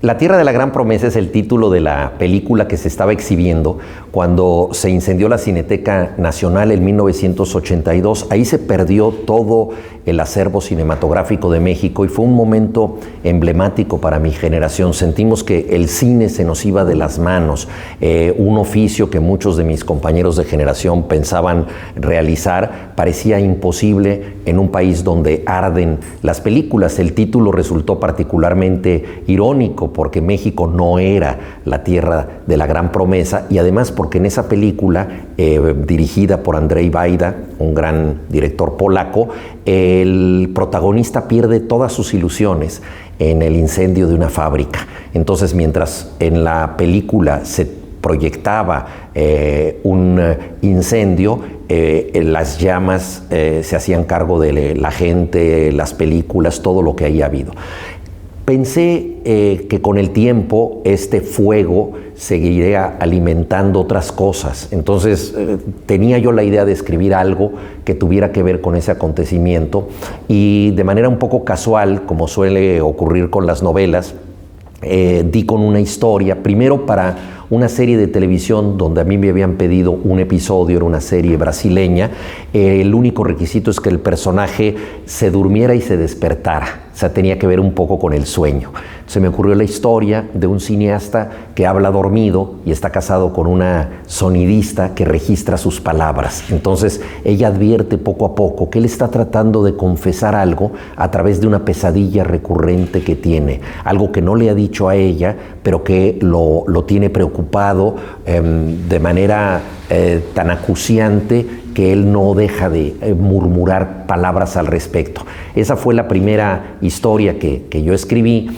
La Tierra de la Gran Promesa es el título de la película que se estaba exhibiendo cuando se incendió la Cineteca Nacional en 1982. Ahí se perdió todo el acervo cinematográfico de México y fue un momento emblemático para mi generación. Sentimos que el cine se nos iba de las manos, un oficio que muchos de mis compañeros de generación pensaban realizar parecía imposible en un país donde arden las películas. El título resultó particularmente irónico porque México no era la tierra de la gran promesa y además porque en esa película, dirigida por Andrzej Wajda, un gran director polaco, el protagonista pierde todas sus ilusiones en el incendio de una fábrica. Entonces, mientras en la película se proyectaba un incendio, las llamas se hacían cargo de la gente, las películas, todo lo que haya habido. Pensé que con el tiempo este fuego seguiría alimentando otras cosas. Entonces tenía yo la idea de escribir algo que tuviera que ver con ese acontecimiento y de manera un poco casual, como suele ocurrir con las novelas, di con una historia, primero para una serie de televisión donde a mí me habían pedido un episodio, era una serie brasileña. El único requisito es que el personaje se durmiera y se despertara, o sea, tenía que ver un poco con el sueño. Se me ocurrió la historia de un cineasta que habla dormido y está casado con una sonidista que registra sus palabras. Entonces ella advierte poco a poco que él está tratando de confesar algo a través de una pesadilla recurrente que tiene, algo que no le ha dicho a ella, pero que lo tiene preocupado de manera tan acuciante que él no deja de murmurar palabras al respecto. Esa fue la primera historia que yo escribí.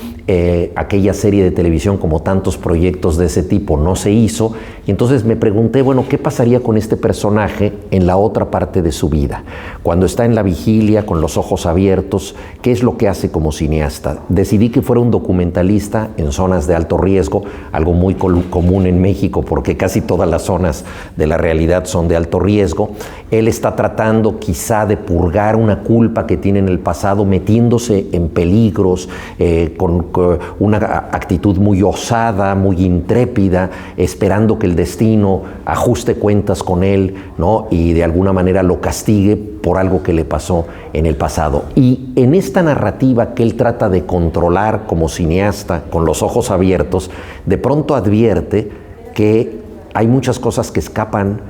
Aquella serie de televisión, como tantos proyectos de ese tipo, no se hizo, y entonces me pregunté, bueno, ¿qué pasaría con este personaje en la otra parte de su vida? Cuando está en la vigilia, con los ojos abiertos, ¿qué es lo que hace como cineasta? Decidí que fuera un documentalista en zonas de alto riesgo, algo muy común en México, porque casi todas las zonas de la realidad son de alto riesgo. Él está tratando quizá de purgar una culpa que tiene en el pasado, metiéndose en peligros, con una actitud muy osada, muy intrépida, esperando que el destino ajuste cuentas con él, ¿no? Y de alguna manera lo castigue por algo que le pasó en el pasado. Y en esta narrativa que él trata de controlar como cineasta, con los ojos abiertos, de pronto advierte que hay muchas cosas que escapan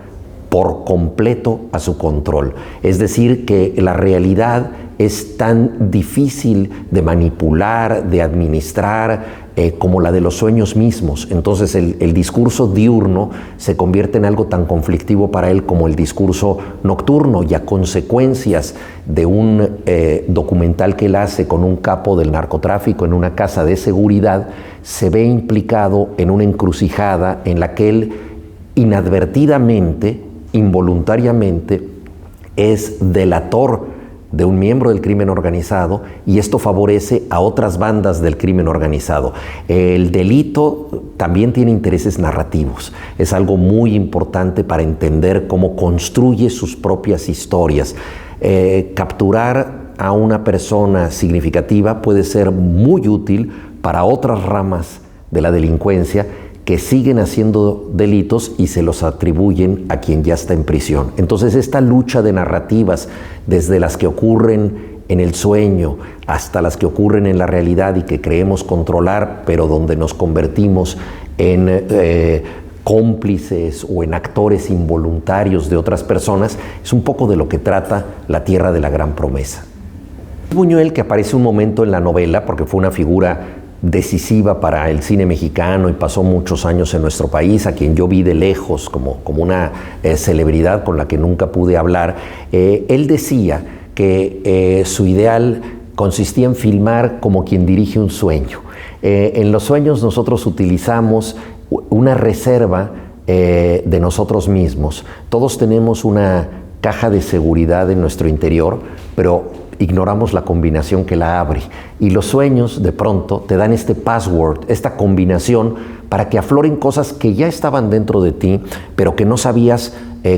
por completo a su control. Es decir, que la realidad es tan difícil de manipular, de administrar, como la de los sueños mismos. Entonces el discurso diurno se convierte en algo tan conflictivo para él como el discurso nocturno, y a consecuencias de un documental que él hace con un capo del narcotráfico en una casa de seguridad, se ve implicado en una encrucijada en la que él inadvertidamente, involuntariamente, es delator de un miembro del crimen organizado, y esto favorece a otras bandas del crimen organizado. El delito también tiene intereses narrativos. Es algo muy importante para entender cómo construye sus propias historias. Capturar a una persona significativa puede ser muy útil para otras ramas de la delincuencia que siguen haciendo delitos y se los atribuyen a quien ya está en prisión. Entonces, esta lucha de narrativas, desde las que ocurren en el sueño hasta las que ocurren en la realidad y que creemos controlar, pero donde nos convertimos en cómplices o en actores involuntarios de otras personas, es un poco de lo que trata La Tierra de la Gran Promesa. Buñuel, que aparece un momento en la novela porque fue una figura decisiva para el cine mexicano y pasó muchos años en nuestro país, a quien yo vi de lejos como una celebridad con la que nunca pude hablar, él decía que su ideal consistía en filmar como quien dirige un sueño. En los sueños nosotros utilizamos una reserva de nosotros mismos. Todos tenemos una caja de seguridad en nuestro interior, pero ignoramos la combinación que la abre. Y los sueños, de pronto, te dan este password, esta combinación para que afloren cosas que ya estaban dentro de ti, pero que no sabías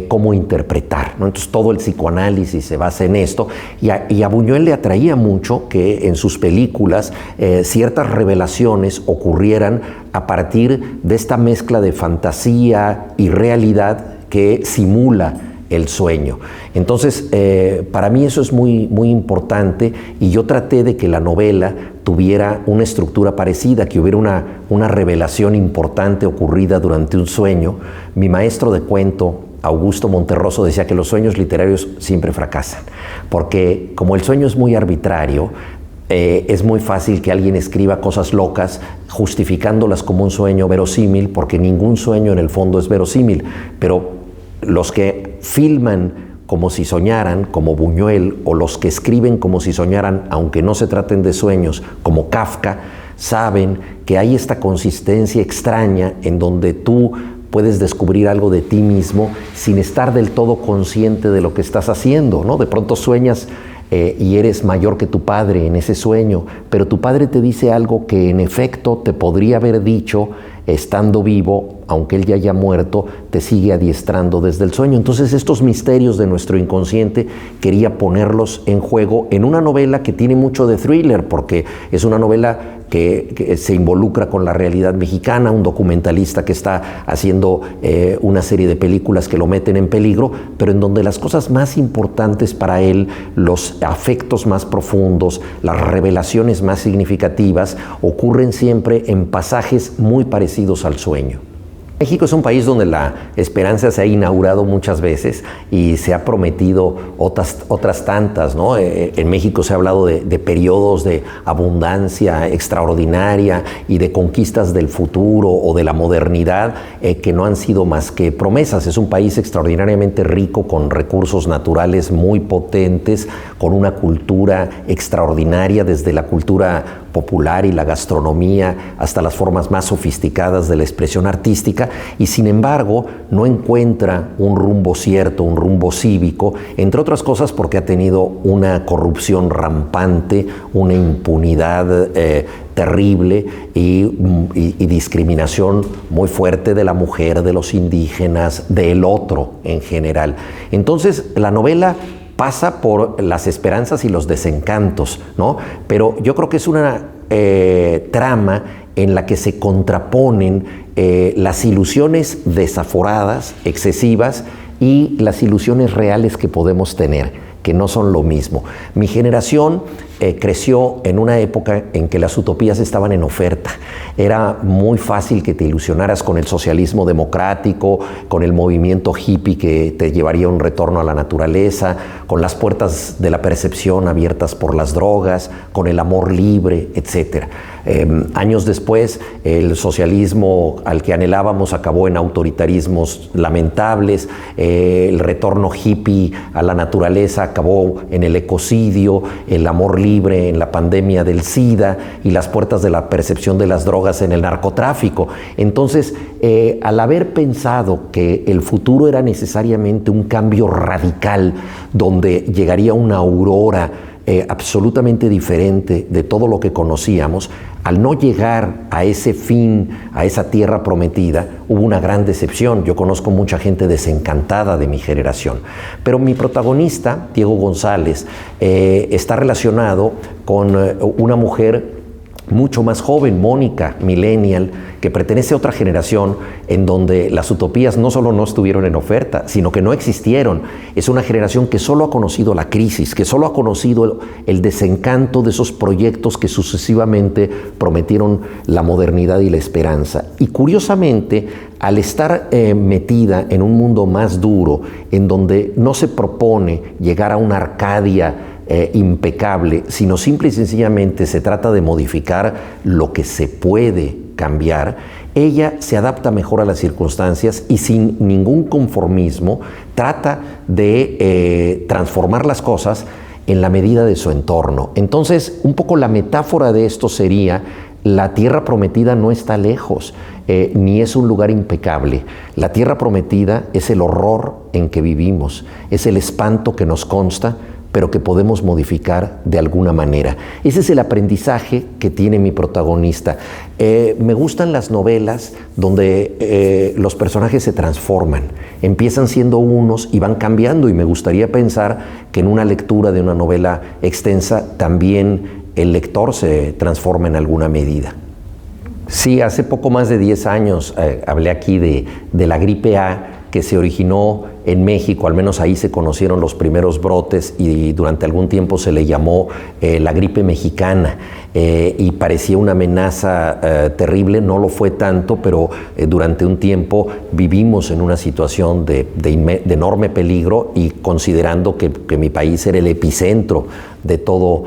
cómo interpretar, ¿no? Entonces todo el psicoanálisis se basa en esto, y a Buñuel le atraía mucho que en sus películas ciertas revelaciones ocurrieran a partir de esta mezcla de fantasía y realidad que simula el sueño. Entonces, para mí eso es muy, muy importante, y yo traté de que la novela tuviera una estructura parecida, que hubiera una revelación importante ocurrida durante un sueño. Mi maestro de cuento, Augusto Monterroso, decía que los sueños literarios siempre fracasan, porque como el sueño es muy arbitrario, es muy fácil que alguien escriba cosas locas justificándolas como un sueño verosímil, porque ningún sueño en el fondo es verosímil. Pero los que filman como si soñaran, como Buñuel, o los que escriben como si soñaran, aunque no se traten de sueños, como Kafka, saben que hay esta consistencia extraña en donde tú puedes descubrir algo de ti mismo sin estar del todo consciente de lo que estás haciendo, ¿no? De pronto sueñas y eres mayor que tu padre en ese sueño, pero tu padre te dice algo que en efecto te podría haber dicho estando vivo, aunque él ya haya muerto, te sigue adiestrando desde el sueño. Entonces estos misterios de nuestro inconsciente quería ponerlos en juego en una novela que tiene mucho de thriller, porque es una novela que se involucra con la realidad mexicana, un documentalista que está haciendo una serie de películas que lo meten en peligro, pero en donde las cosas más importantes para él, los afectos más profundos, las revelaciones más significativas, ocurren siempre en pasajes muy parecidos al sueño. México es un país donde la esperanza se ha inaugurado muchas veces y se ha prometido otras tantas, ¿no? En México se ha hablado de periodos de abundancia extraordinaria y de conquistas del futuro o de la modernidad que no han sido más que promesas. Es un país extraordinariamente rico, con recursos naturales muy potentes, con una cultura extraordinaria, desde la cultura popular y la gastronomía hasta las formas más sofisticadas de la expresión artística, y sin embargo no encuentra un rumbo cierto, un rumbo cívico, entre otras cosas porque ha tenido una corrupción rampante, una impunidad terrible y discriminación muy fuerte de la mujer, de los indígenas, del otro en general. Entonces la novela pasa por las esperanzas y los desencantos, ¿no? Pero yo creo que es una trama en la que se contraponen las ilusiones desaforadas, excesivas, y las ilusiones reales que podemos tener, que no son lo mismo. Mi generación creció en una época en que las utopías estaban en oferta. Era muy fácil que te ilusionaras con el socialismo democrático, con el movimiento hippie que te llevaría a un retorno a la naturaleza, con las puertas de la percepción abiertas por las drogas, con el amor libre, etc. Años después, el socialismo al que anhelábamos acabó en autoritarismos lamentables, el retorno hippie a la naturaleza acabó en el ecocidio, el amor libre en la pandemia del SIDA y las puertas de la percepción de las drogas en el narcotráfico. Entonces, al haber pensado que el futuro era necesariamente un cambio radical, donde llegaría una aurora absolutamente diferente de todo lo que conocíamos, al no llegar a ese fin, a esa tierra prometida, hubo una gran decepción. Yo conozco mucha gente desencantada de mi generación. Pero mi protagonista, Diego González, está relacionado con una mujer mucho más joven, Mónica, millennial, que pertenece a otra generación en donde las utopías no solo no estuvieron en oferta, sino que no existieron. Es una generación que solo ha conocido la crisis, que solo ha conocido el desencanto de esos proyectos que sucesivamente prometieron la modernidad y la esperanza. Y curiosamente, al estar metida en un mundo más duro, en donde no se propone llegar a una Arcadia impecable, sino simple y sencillamente se trata de modificar lo que se puede cambiar, ella se adapta mejor a las circunstancias y sin ningún conformismo trata de transformar las cosas en la medida de su entorno. Entonces, un poco la metáfora de esto sería: la tierra prometida no está lejos, ni es un lugar impecable. La tierra prometida es el horror en que vivimos, es el espanto que nos consta pero que podemos modificar de alguna manera. Ese es el aprendizaje que tiene mi protagonista. Me gustan las novelas donde los personajes se transforman, empiezan siendo unos y van cambiando, y me gustaría pensar que en una lectura de una novela extensa también el lector se transforma en alguna medida. Sí, hace poco más de 10 años hablé aquí de la gripe A, que se originó en México, al menos ahí se conocieron los primeros brotes, y durante algún tiempo se le llamó la gripe mexicana, y parecía una amenaza terrible. No lo fue tanto, pero durante un tiempo vivimos en una situación de enorme peligro, y considerando que mi país era el epicentro de todo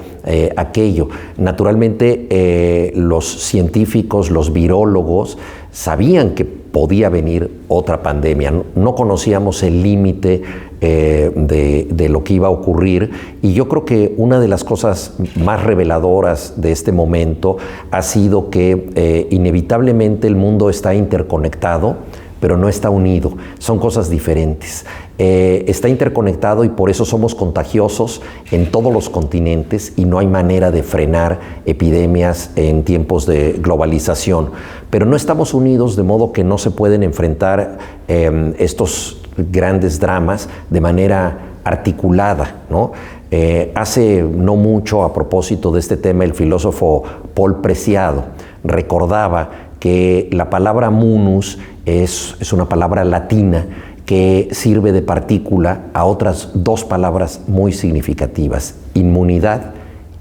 aquello. Naturalmente, los científicos, los virólogos, sabían que podía venir otra pandemia. No conocíamos el límite de lo que iba a ocurrir, y yo creo que una de las cosas más reveladoras de este momento ha sido que inevitablemente el mundo está interconectado, pero no está unido. Son cosas diferentes. Está interconectado, y por eso somos contagiosos en todos los continentes, y no hay manera de frenar epidemias en tiempos de globalización. Pero no estamos unidos, de modo que no se pueden enfrentar estos grandes dramas de manera articulada, ¿no? Hace no mucho, a propósito de este tema, el filósofo Paul Preciado recordaba que la palabra munus es una palabra latina que sirve de partícula a otras dos palabras muy significativas: inmunidad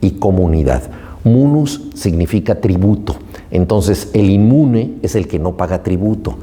y comunidad. Munus significa tributo, entonces el inmune es el que no paga tributo,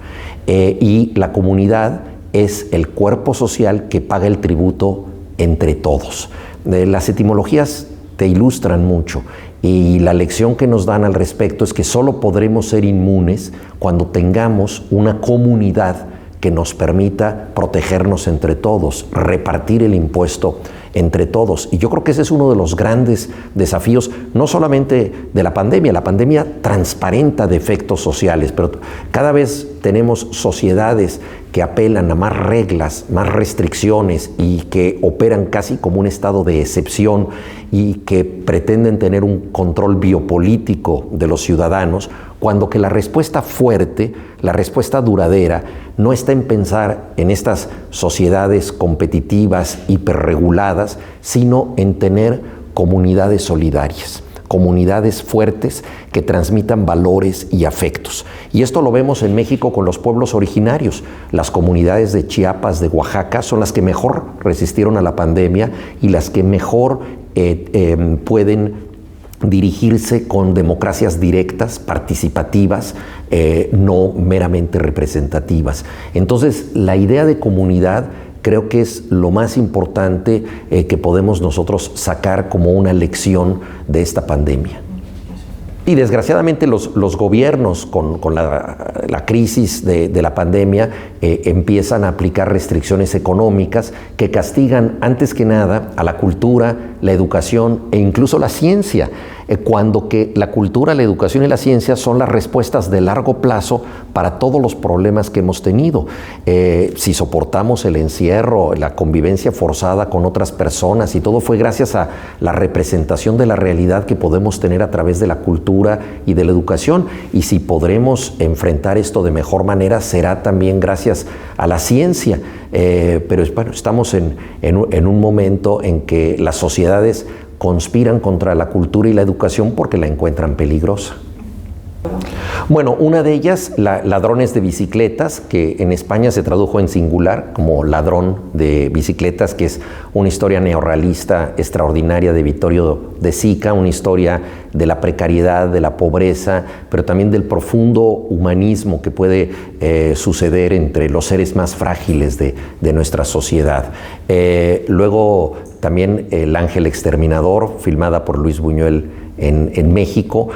y la comunidad es el cuerpo social que paga el tributo entre todos. Las etimologías te ilustran mucho, y la lección que nos dan al respecto es que solo podremos ser inmunes cuando tengamos una comunidad que nos permita protegernos entre todos, repartir el impuesto entre todos. Y yo creo que ese es uno de los grandes desafíos, no solamente de la pandemia transparenta defectos sociales, pero cada vez tenemos sociedades que apelan a más reglas, más restricciones, y que operan casi como un estado de excepción, y que pretenden tener un control biopolítico de los ciudadanos, cuando que la respuesta fuerte, la respuesta duradera, no está en pensar en estas sociedades competitivas, hiperreguladas, sino en tener comunidades solidarias, comunidades fuertes que transmitan valores y afectos. Y esto lo vemos en México con los pueblos originarios. Las comunidades de Chiapas, de Oaxaca, son las que mejor resistieron a la pandemia, y las que mejor pueden dirigirse con democracias directas, participativas, no meramente representativas. Entonces, la idea de comunidad creo que es lo más importante que podemos nosotros sacar como una lección de esta pandemia. Y desgraciadamente los gobiernos con la crisis de la pandemia empiezan a aplicar restricciones económicas que castigan antes que nada a la cultura, la educación e incluso la ciencia, cuando que la cultura, la educación y la ciencia son las respuestas de largo plazo para todos los problemas que hemos tenido. Si soportamos el encierro, la convivencia forzada con otras personas, y todo fue gracias a la representación de la realidad que podemos tener a través de la cultura y de la educación. Y si podremos enfrentar esto de mejor manera, será también gracias a la ciencia. Pero bueno, estamos en un momento en que las sociedades conspiran contra la cultura y la educación porque la encuentran peligrosa. Bueno, una de ellas, Ladrones de bicicletas, que en España se tradujo en singular como Ladrón de bicicletas, que es una historia neorrealista extraordinaria de Vittorio De Sica, una historia de la precariedad, de la pobreza, pero también del profundo humanismo que puede suceder entre los seres más frágiles de nuestra sociedad. Luego también El Ángel Exterminador, filmada por Luis Buñuel en México,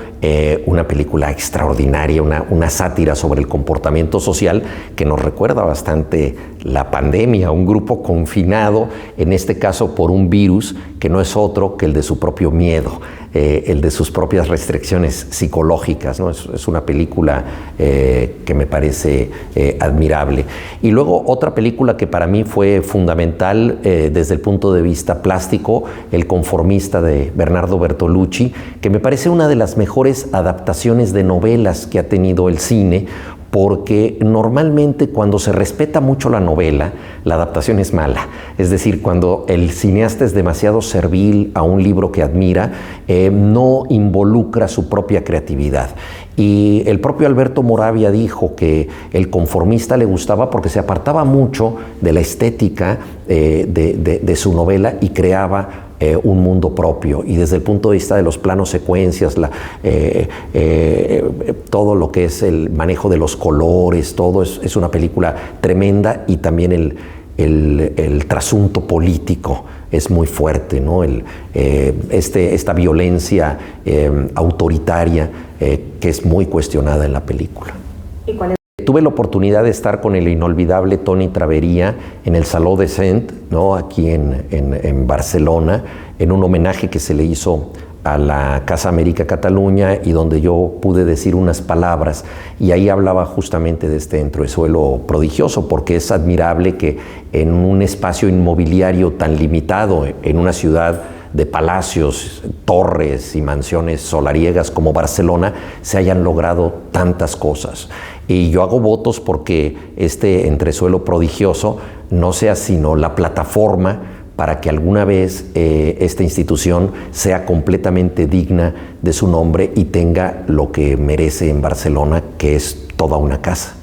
una película extraordinaria, una sátira sobre el comportamiento social que nos recuerda bastante la pandemia, un grupo confinado, en este caso por un virus que no es otro que el de su propio miedo, el de sus propias restricciones psicológicas, ¿no? Es una película que me parece admirable. Y luego otra película que para mí fue fundamental desde el punto de vista plástico, El conformista de Bernardo Bertolucci, que me parece una de las mejores adaptaciones de novelas que ha tenido el cine, porque normalmente cuando se respeta mucho la novela, la adaptación es mala. Es decir, cuando el cineasta es demasiado servil a un libro que admira, no involucra su propia creatividad. Y el propio Alberto Moravia dijo que El conformista le gustaba porque se apartaba mucho de la estética de su novela y creaba un mundo propio, y desde el punto de vista de los planos secuencias, todo lo que es el manejo de los colores, todo es una película tremenda, y también el trasunto político es muy fuerte, ¿no? Esta violencia autoritaria que es muy cuestionada en la película. ¿Y cuál es? Tuve la oportunidad de estar con el inolvidable Toni Travería en el Saló de Cent, ¿no? Aquí en Barcelona, en un homenaje que se le hizo a la Casa América Cataluña, y donde yo pude decir unas palabras, y ahí hablaba justamente de este entresuelo prodigioso, porque es admirable que en un espacio inmobiliario tan limitado, en una ciudad de palacios, torres y mansiones solariegas como Barcelona, se hayan logrado tantas cosas. Y yo hago votos porque este entresuelo prodigioso no sea sino la plataforma para que alguna vez esta institución sea completamente digna de su nombre y tenga lo que merece en Barcelona, que es toda una casa.